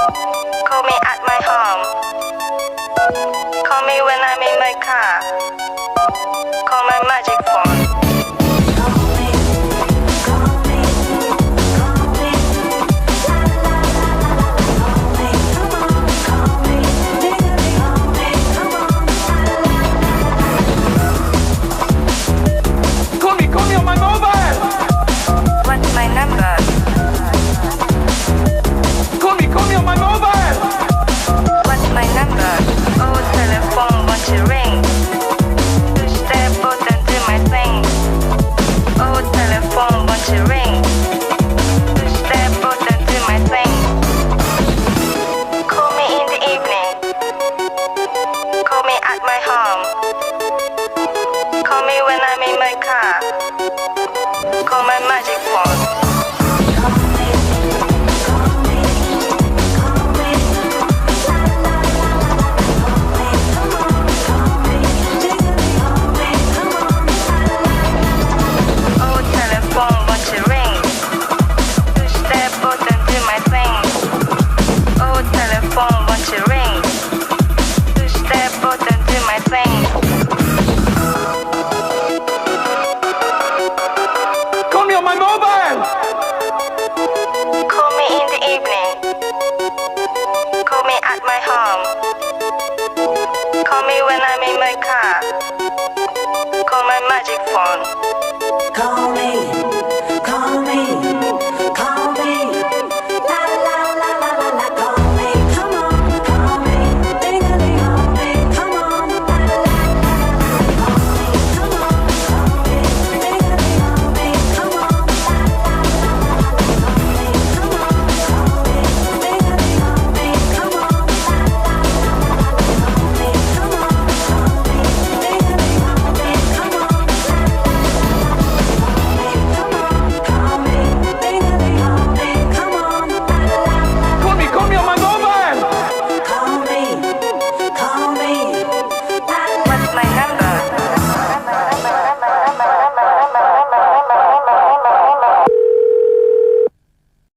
Call me at my home. Call me when I'm in my car. Call my magic phone. Call me on my mobile. What's my number? Call me on my mobile. What's my number? Oh, telephone, won't you ring? Push that button, do my thing. Oh, telephone, won't you ring? Push that button, do my thing. Call me in the evening. Call me at my home. Call me when I'm in my car. Call my magic phone. Call me on my mobile. Call me in the evening. Call me at my home. Call me when I'm in my car. Call my magic phone.